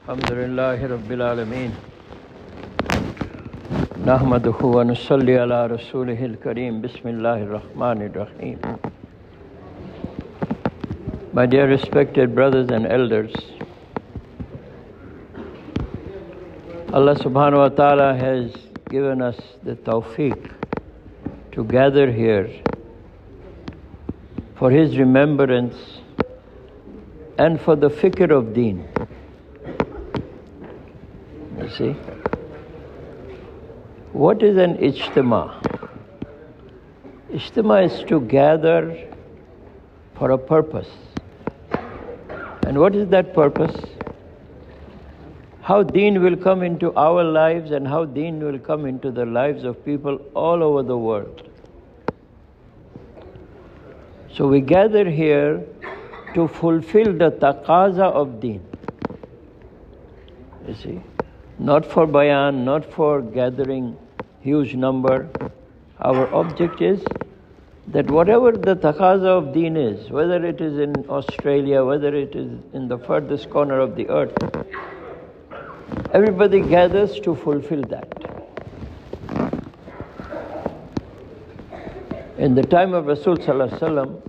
Alhamdulillahi Rabbil Alameen. Nahmaduhu wa nusalli ala rasulihil kareem. Bismillahir Rahmanir Rahim. My dear respected brothers and elders, Allah subhanahu wa ta'ala has given us the tawfiq to gather here for His remembrance and for the fikr of deen. You see? What is an ijtima? Ijtima is to gather for a purpose. And what is that purpose? How deen will come into our lives and how deen will come into the lives of people all over the world. So we gather here to fulfill the taqaza of deen. You see? Not for bayan, not for gathering huge number. Our object is that whatever the taqaza of deen is, whether it is in Australia, whether it is in the furthest corner of the earth, everybody gathers to fulfill that. In the time of Rasul Sallallahu Alaihi Wasallam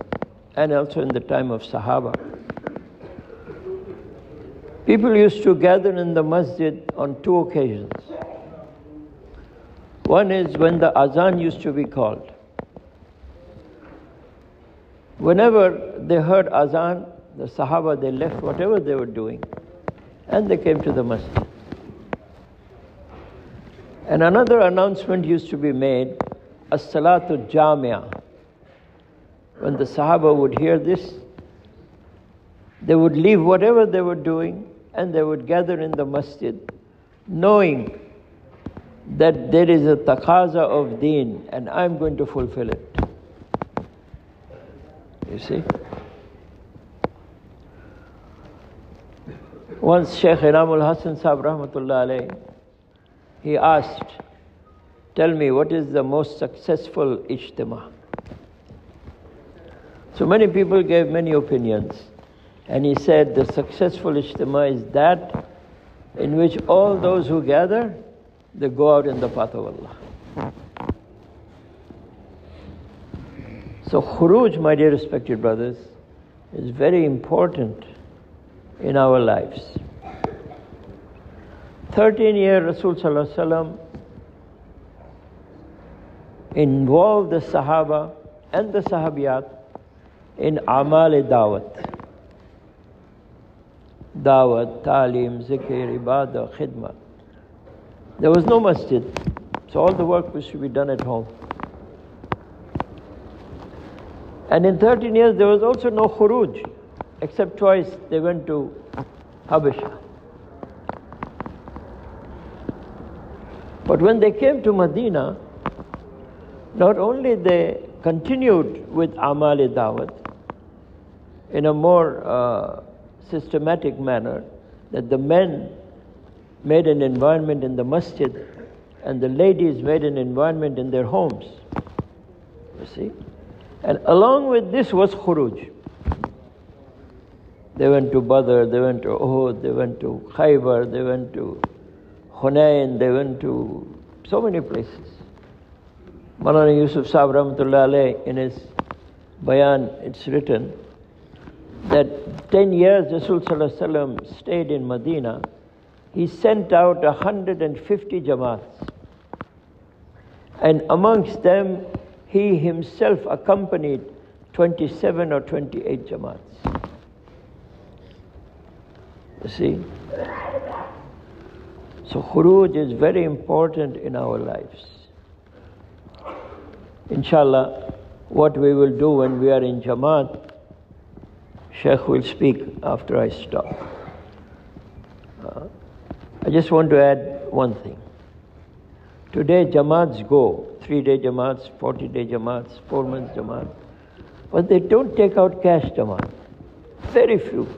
and also in the time of Sahaba, people used to gather in the masjid on two occasions. One is when the azan used to be called. Whenever they heard azan, the Sahaba, they left whatever they were doing and they came to the masjid. And another announcement used to be made, as-salatu jamia. When the Sahaba would hear this, they would leave whatever they were doing and they would gather in the masjid, knowing that there is a taqaza of deen and I'm going to fulfill it. You see? Once Shaykh Inamul Hasan Sahib Rahmatullah Alayhi, he asked, tell me, what is the most successful ijtima? So many people gave many opinions. And he said the successful ijtima is that in which all those who gather, they go out in the path of Allah. So khuruj, my dear respected brothers, is very important in our lives. 13 years Rasul Sallallahu Alaihi Wasallam involved the Sahaba and the Sahabiyat in amal-e-dawat. Dawat, talim, zikr, ibadah, khidmah. There was no masjid, so all the work was to be done at home. And in 13 years there was also no khuruj, except twice they went to Habasha. But when they came to Medina, not only they continued with amal-e-dawat in a more systematic manner, that the men made an environment in the masjid and the ladies made an environment in their homes. You see? And along with this was khuruj. They went to Badr, they went to Uhud, they went to Khaybar, they went to Hunayn, they went to so many places. Maulana Yusuf Sahib Rahmatullah Alayhi, in his bayan, it's written that 10 years Rasul Sallallahu Alaihi Wasallam stayed in Medina, he sent out 150 jamaats. And amongst them, he himself accompanied 27 or 28 jamaats. You see? So khuruj is very important in our lives. Inshallah, what we will do when we are in jamaat, Shaykh will speak after I stop. I just want to add one thing. Today jamaats go, 3-day jamaats, 40-day jamaats, 4-month jamaats, but they don't take out cash jamaat. Very few.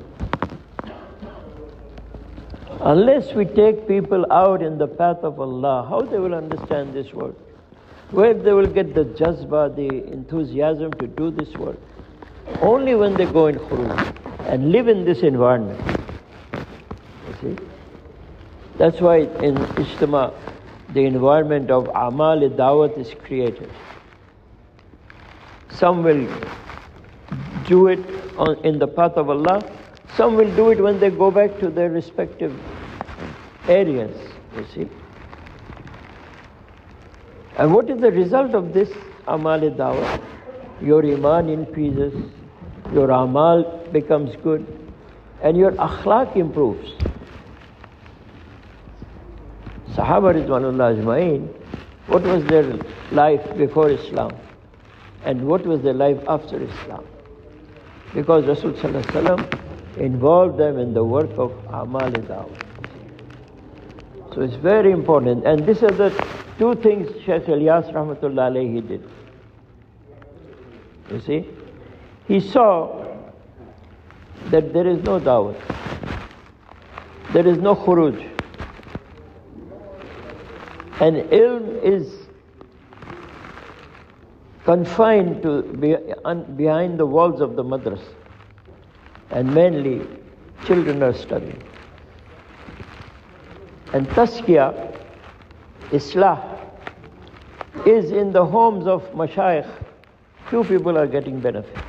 Unless we take people out in the path of Allah, how they will understand this work? Where they will get the jazba, the enthusiasm to do this work? Only when they go in khuruj and live in this environment. You see? That's why in Ijtima, the environment of Amal Dawat is created. Some will do it in the path of Allah. Some will do it when they go back to their respective areas, you see. And what is the result of this Amal Dawat? Your Iman increases, your Amal becomes good, and your Akhlaq improves. Sahaba Ridwanullah Ajma'in, what was their life before Islam? And what was their life after Islam? Because Rasul Sallallahu Alaihi Wasallam involved them in the work of Amal Dawah. So it's very important. And these are the two things Shaykh Ilyas Rahmatullah Alayhi did. You see? He saw that there is no dawah. There is no khuruj. And ilm is confined to behind the walls of the madrasa. And mainly, children are studying. And tazkiyah, islah, is in the homes of mashayikh. Few people are getting benefits.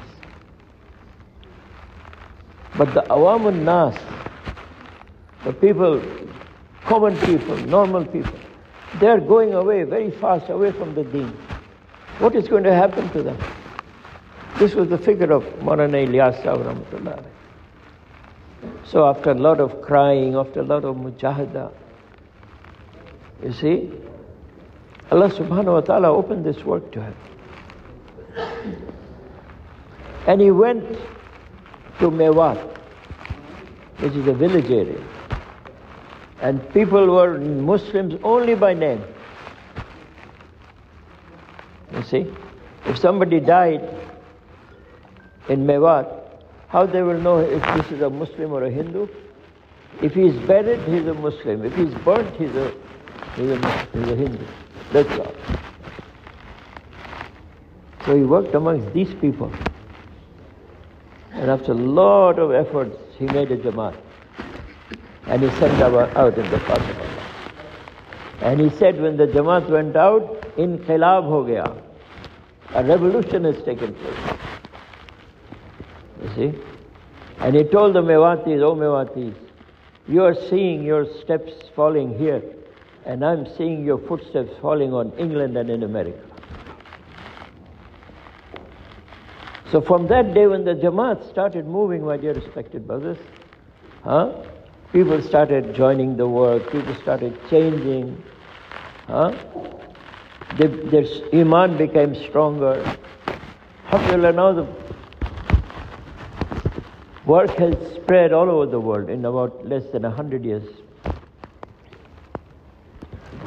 But the awamun nas, the people, common people, normal people, they are going away very fast, away from the deen. What is going to happen to them? This was the figure of Maulana Ilyas Sahib Rahmatullah. So after a lot of crying, after a lot of mujahada, you see, Allah subhanahu wa ta'ala opened this work to him. And he went to Mewat, which is a village area. And people were Muslims only by name. You see, if somebody died in Mewat, how they will know if this is a Muslim or a Hindu? If he is buried, he is a Muslim. If he is burnt, he is a Hindu. That's all. So he worked amongst these people. And after a lot of efforts, he made a Jamaat. And he sent out in the path of Allah. And he said when the Jamaat went out, inqilab ho gaya. A revolution has taken place. You see? And he told the Mewatis, oh Mewatis, you are seeing your steps falling here, and I'm seeing your footsteps falling on England and in America. So from that day when the Jamaat started moving, my dear respected brothers, people started joining the work, people started changing, their Iman became stronger. Alhamdulillah, now the work has spread all over the world in about less than 100 years.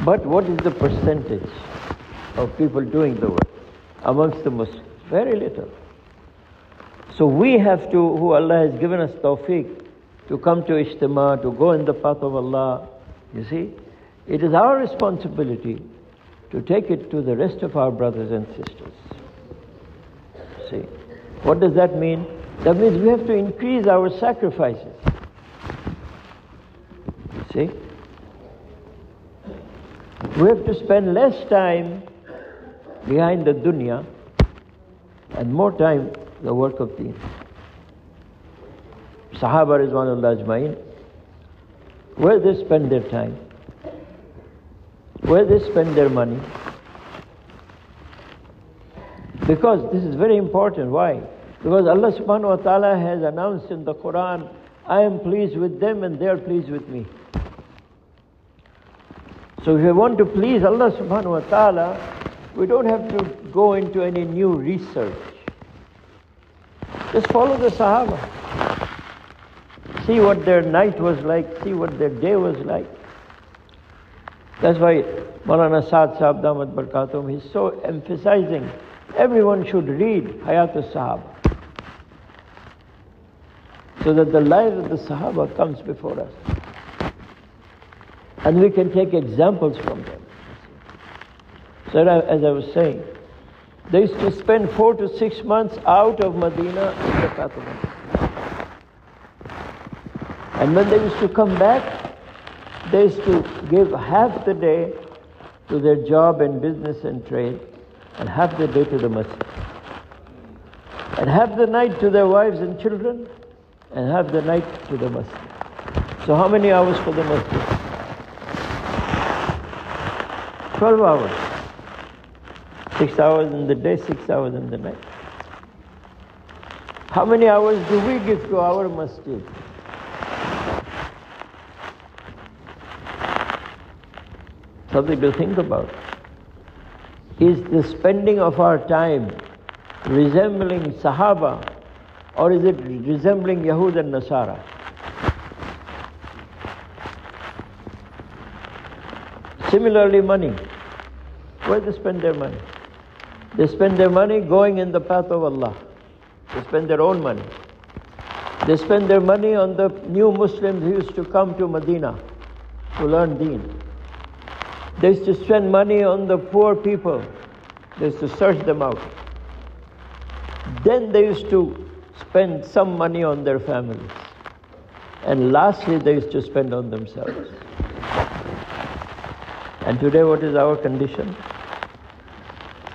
But what is the percentage of people doing the work amongst the Muslims? Very little. So we have to, who Allah has given us tawfiq, to come to Ijtima, to go in the path of Allah, you see, it is our responsibility to take it to the rest of our brothers and sisters. See, what does that mean? That means we have to increase our sacrifices. See? We have to spend less time behind the dunya and more time the work of deen. Sahaba Ridwanullah Ajma'in, where they spend their time, where they spend their money. Because this is very important. Why? Because Allah subhanahu wa ta'ala has announced in the Quran, I am pleased with them and they are pleased with me. So if we want to please Allah subhanahu wa ta'ala, we don't have to go into any new research. Just follow the Sahaba. See what their night was like, see what their day was like. That's why Maulana Saad Sahib Damat Barakatum, he's so emphasizing, everyone should read Hayatul Sahaba, so that the life of the Sahaba comes before us. And we can take examples from them. So as I was saying, they used to spend 4 to 6 months out of Medina in the path of Allah. And when they used to come back, They used to give half the day to their job and business and trade, and half the day to the masjid. And half the night to their wives and children, and half the night to the masjid. So how many hours for the masjid? 12 hours. 6 hours in the day, 6 hours in the night. How many hours do we give to our masjid? Something to think about. Is the spending of our time resembling Sahaba, or is it resembling Yahud and Nasara? Similarly, money. Where do they spend their money? They spend their money going in the path of Allah. They spend their own money. They spend their money on the new Muslims who used to come to Medina to learn Deen. They used to spend money on the poor people. They used to search them out. Then they used to spend some money on their families. And lastly, they used to spend on themselves. And today, what is our condition?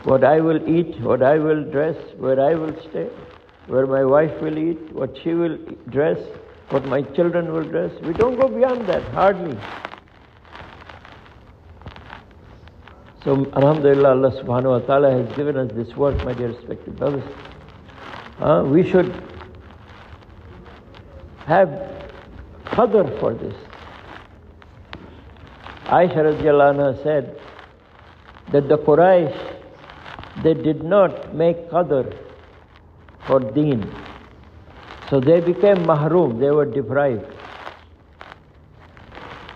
What I will eat, what I will dress, where I will stay, where my wife will eat, what she will dress, what my children will dress. We don't go beyond that, hardly. So, alhamdulillah, Allah subhanahu wa ta'ala has given us this work, my dear respected brothers. We should have qadr for this. Aisha radiallahu anha said that the Quraysh, they did not make qadr for deen. So they became mahroom, they were deprived.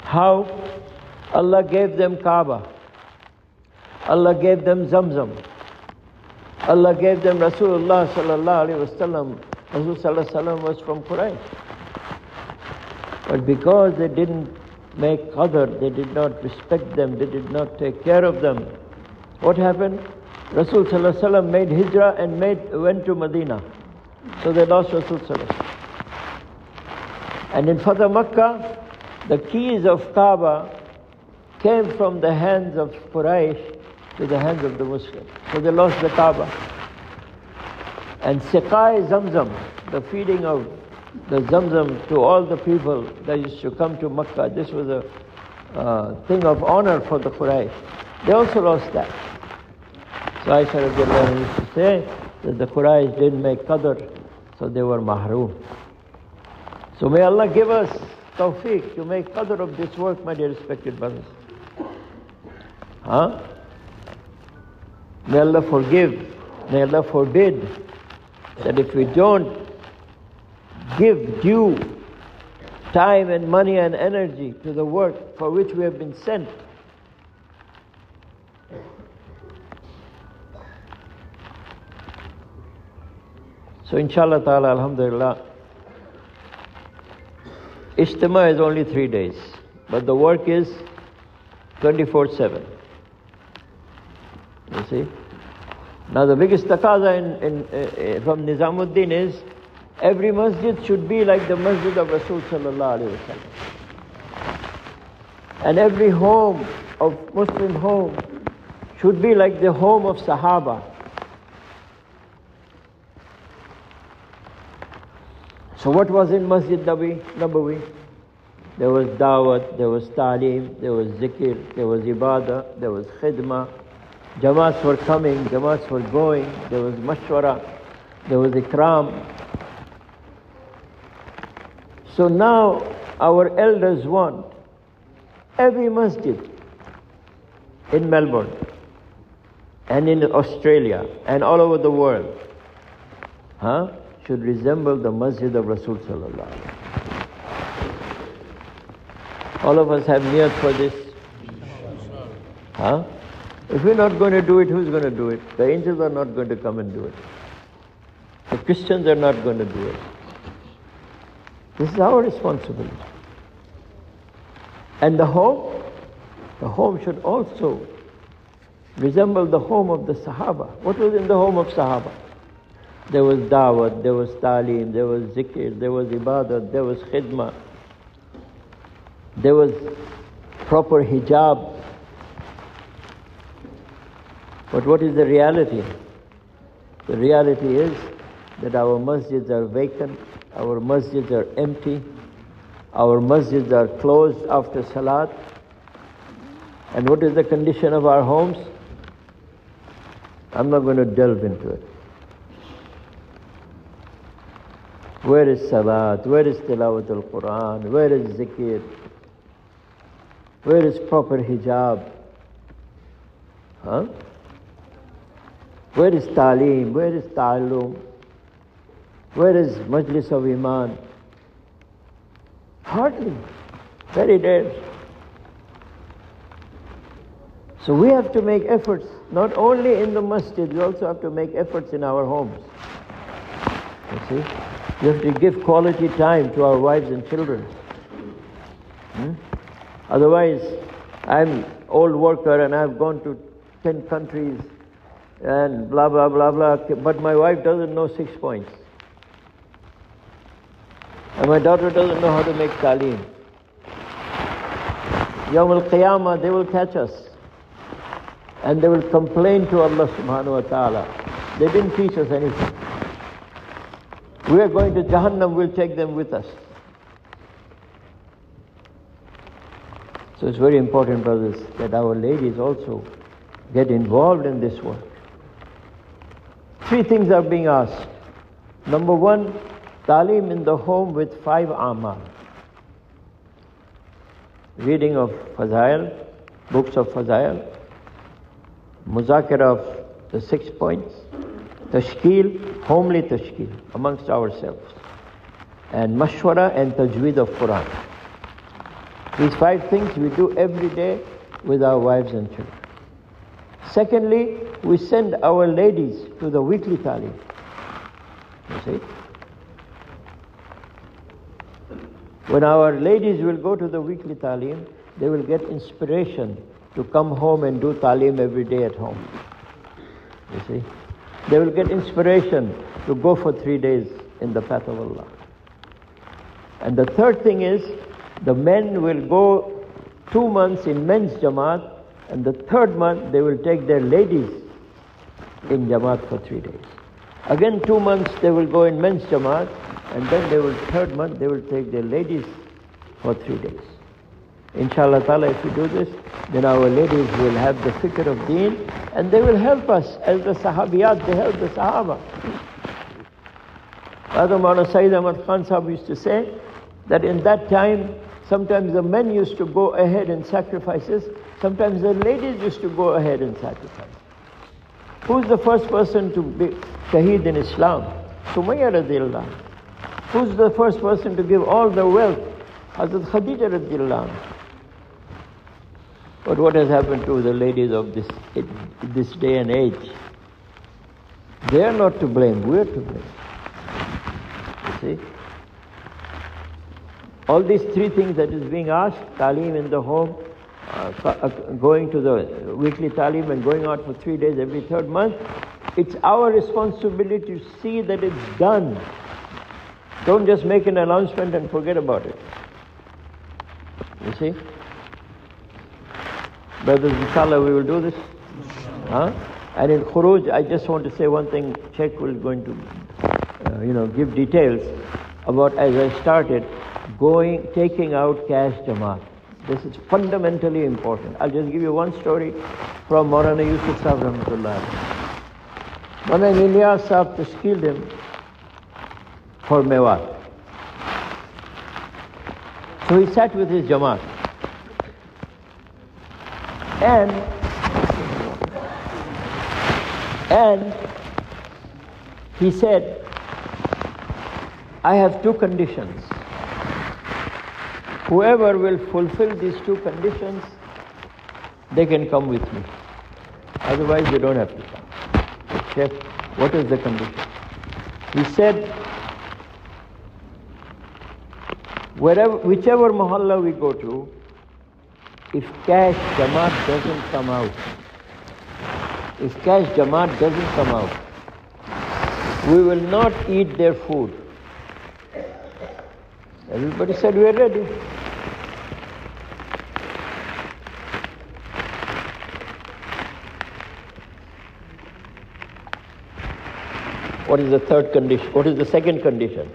How? Allah gave them Kaaba. Allah gave them Zamzam. Allah gave them Rasulullah sallallahu alaihi wasallam. Rasul sallallahu alaihi wasallam was from Quraysh. But because they didn't make qadr, they did not respect them, they did not take care of them. What happened? Rasul sallallahu alaihi wasallam made hijrah and went to Medina. So they lost Rasul sallallahu alaihi wasallam. And in Fatah Makkah, the keys of Kaaba came from the hands of Quraysh to the hands of the Muslims. So they lost the Kaaba. And Siqai Zamzam, the feeding of the Zamzam to all the people that used to come to Makkah, this was a thing of honor for the Quraysh. They also lost that. So Aisha radiallahu anha used to say that the Quraysh didn't make qadr, so they were mahroom. So may Allah give us tawfiq to make qadr of this work, my dear respected brothers. May Allah forgive, may Allah forbid that if we don't give due time and money and energy to the work for which we have been sent, so inshallah ta'ala, alhamdulillah, Ijtima is only 3 days, but the work is 24/7. You see? Now the biggest taqaza from Nizamuddin is every masjid should be like the masjid of Rasul sallallahu alaihi wasallam. And every home of Muslim home should be like the home of Sahaba. So what was in Masjid Nabawi? There was dawat, there was ta'aleem, there was zikr, there was ibadah, there was khidmah. Jamaats were coming, Jamaats were going, there was mashwara, there was ikram. So now our elders want every masjid in Melbourne and in Australia and all over the world should resemble the masjid of Rasul sallallahu alaihi wasallam. All of us have niyat for this. If we're not going to do it, who's going to do it? The angels are not going to come and do it. The Christians are not going to do it. This is our responsibility. And the home should also resemble the home of the Sahaba. What was in the home of Sahaba? There was dawat, there was ta'aleem, there was zikr, there was ibadat, there was khidmah. There was proper hijab. But what is the reality? The reality is that our masjids are vacant, our masjids are empty, our masjids are closed after salat. And what is the condition of our homes? I'm not going to delve into it. Where is salat? Where is tilawatul Quran? Where is zikr? Where is proper hijab? Huh? Where is taaleem? Where is ta'allum? Where is majlis of iman? Hardly. Very rare. So we have to make efforts, not only in the masjid, we also have to make efforts in our homes. You see? We have to give quality time to our wives and children. Otherwise, I'm old worker and I've gone to 10 countries and blah, blah, blah, blah, but my wife doesn't know 6 points. And my daughter doesn't know how to make taaleem. Yawm al-Qiyamah, they will catch us. And they will complain to Allah subhanahu wa ta'ala. They didn't teach us anything. We are going to Jahannam, we'll take them with us. So it's very important, brothers, that our ladies also get involved in this work. 3 things are being asked. Number 1, taaleem in the home with 5 amal. Reading of Fazail, books of Fazail, muzakira of the 6 points, tashkil, homely tashkil amongst ourselves, and mashwara and tajweed of Quran. These 5 things we do every day with our wives and children. Secondly, we send our ladies to the weekly taaleem. You see? When our ladies will go to the weekly taaleem, they will get inspiration to come home and do taaleem every day at home. You see? They will get inspiration to go for 3 days in the path of Allah. And the third thing is, the men will go 2 months in men's jamaat, and the third month they will take their ladies in jamaat for 3 days. Again 2 months they will go in men's jamaat, and then third month they will take their ladies for 3 days. Inshallah ta'ala, if we do this, then our ladies will have the fikr of deen, and they will help us as the sahabiyat, they help the sahaba. Father Maulana Sayyid Ahmad Khan Sahib used to say that in that time, sometimes the men used to go ahead in sacrifices, sometimes the ladies used to go ahead and sacrifice. Who's the first person to be shaheed in Islam? Sumayya radiallahu anha. Who's the first person to give all the wealth? Hazrat Khadija radiallahu anha. But what has happened to the ladies of this day and age? They are not to blame, we are to blame. You see? All these 3 things that is being asked, taaleem in the home, going to the weekly taaleem and going out for 3 days every 3rd month, it's our responsibility to see that it's done. Don't just make an announcement and forget about it. You see? Brothers, inshallah, we will do this. And in Khuruj, I just want to say one thing. Sheikh will going to, give details about, as I started, taking out cash jamaat. This is fundamentally important. I'll just give you one story from Maulana Yusuf Sahib Rahmatullah. Maulana Ilyas Sahib tashkiled him for Mewat. So he sat with his jamaat. And he said, I have 2 conditions. Whoever will fulfill these 2 conditions, they can come with me. Otherwise, they don't have to come. Chef, what is the condition? He said, whichever mahalla we go to, if cash jamaat doesn't come out, we will not eat their food. Everybody said, we are ready. What is the third condition? What is the second condition?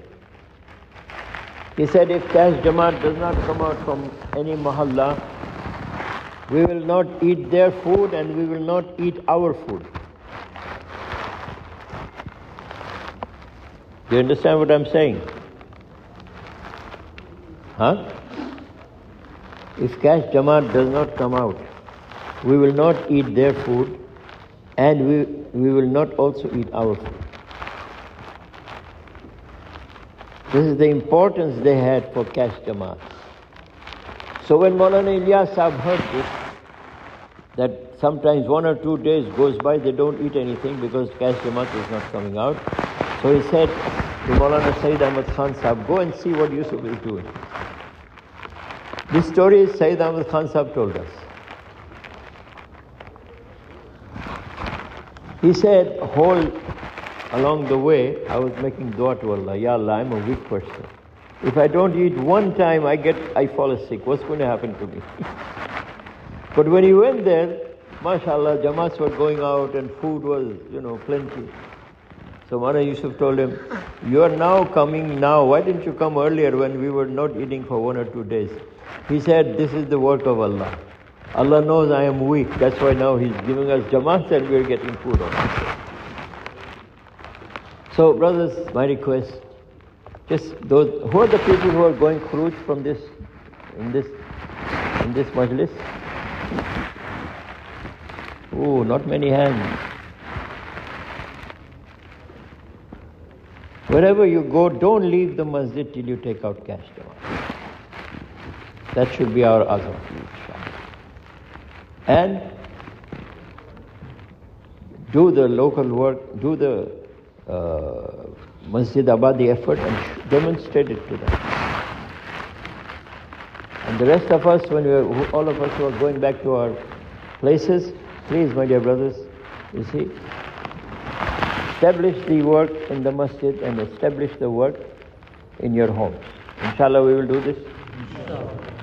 He said, if cash Jamaat does not come out from any mahalla, we will not eat their food and we will not eat our food. Do you understand what I'm saying? Huh? If cash Jamaat does not come out, we will not eat their food and we will not also eat our food. This is the importance they had for cash Jamaat. So when Maulana Ilyas Sahib heard this, that sometimes 1 or 2 days goes by, they don't eat anything because cash Jamaat is not coming out. So he said to Maulana Sayyid Ahmad Khan Sahib, go and see what Yusuf is doing. This story Sayyid Ahmad Khan Sahib told us. He said, along the way, I was making dua to Allah, Ya Allah, I'm a weak person. If I don't eat one time, I fall sick. What's going to happen to me? But when he went there, mashallah, Jamaats were going out and food was, plenty. So Maulana Yusuf told him, you are now coming now. Why didn't you come earlier when we were not eating for 1 or 2 days? He said, this is the work of Allah. Allah knows I am weak. That's why now He's giving us Jamaats and we are getting food on. So brothers, my request, just those, who are the people who are going khuruj from this, in this majlis? Oh, not many hands. Wherever you go, don't leave the masjid till you take out cash. That should be our azam. And do the local work, do the Masjid Abadi effort and demonstrate it to them. And the rest of us, all of us who are going back to our places, please, my dear brothers, you see, establish the work in the masjid and establish the work in your homes. Inshallah, we will do this.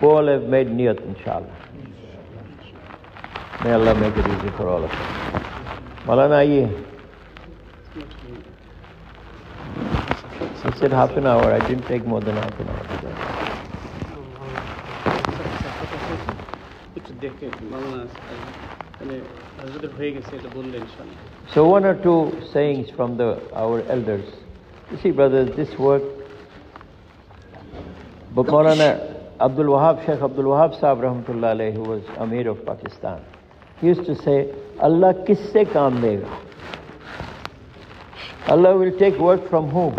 We all have made niyat, inshallah. May Allah make it easy for all of us. Maulana, aye. He said half an hour. I didn't take more than half an hour. So 1 or 2 sayings from our elders. You see, brothers, this work. But Maulana Sheikh Abdul Wahab Sahib Rahmatullah Alayhi, who was Amir of Pakistan, he used to say, Allah kisse kaam dega? Allah will take work from whom?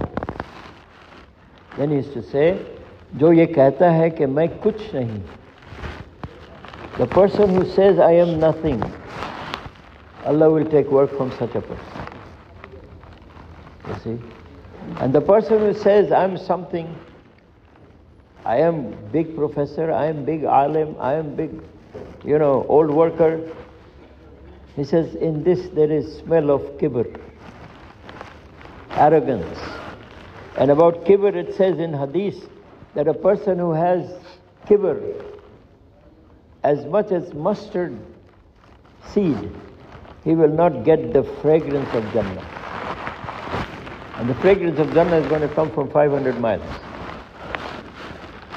Then he used to say, jo ye kehta hai ki main kuch nahi. The person who says, I am nothing, Allah will take work from such a person. You see? And the person who says, I am something, I am big professor, I am big alim, I am big, old worker. He says, in this there is smell of kibr, arrogance. And about kibr, it says in hadith that a person who has kibr, as much as mustard seed, he will not get the fragrance of Jannah. And the fragrance of Jannah is going to come from 500 miles.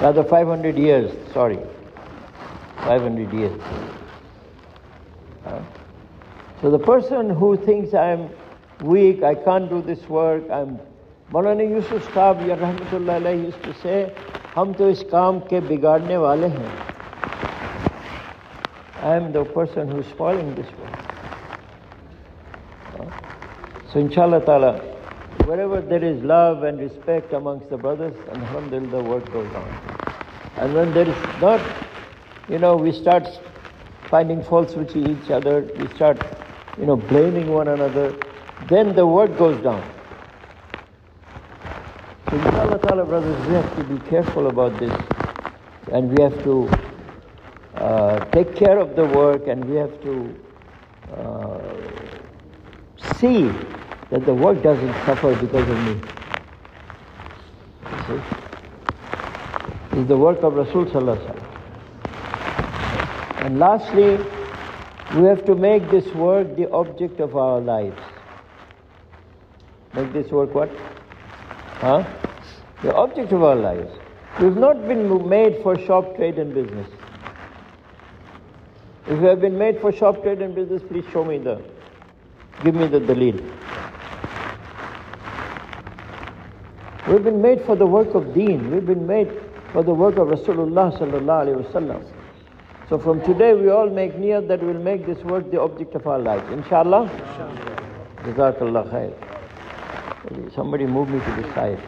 Rather 500 years, 500 years. So the person who thinks I am weak, I can't do this work, Maulana Yusuf Sahib Rahmatullah Alayhi used to say, hum to is kaam ke bigadne wale hain. I am the person who is spoiling this work. So inshallah ta'ala, wherever there is love and respect amongst the brothers, alhamdulillah, the work goes on. And when there is not, we start finding faults with each other, we start, blaming one another, then the work goes down. So inshallah ta'ala, brothers, we have to be careful about this, and we have to take care of the work, and we have to see that the work doesn't suffer because of me. See? It's the work of Rasul Sallallahu Alaihi Wasallam. And lastly, we have to make this work the object of our lives. Make this work what? Huh? The object of our lives. We've not been made for shop, trade and business. If you have been made for shop, trade and business, please give me the daleel. We've been made for the work of deen. We've been made for the work of Rasulullah sallallahu alaihi wasallam. So from today we all make niyat that we'll make this work the object of our lives. Inshallah? Jazakallah khair. Somebody move me to the side.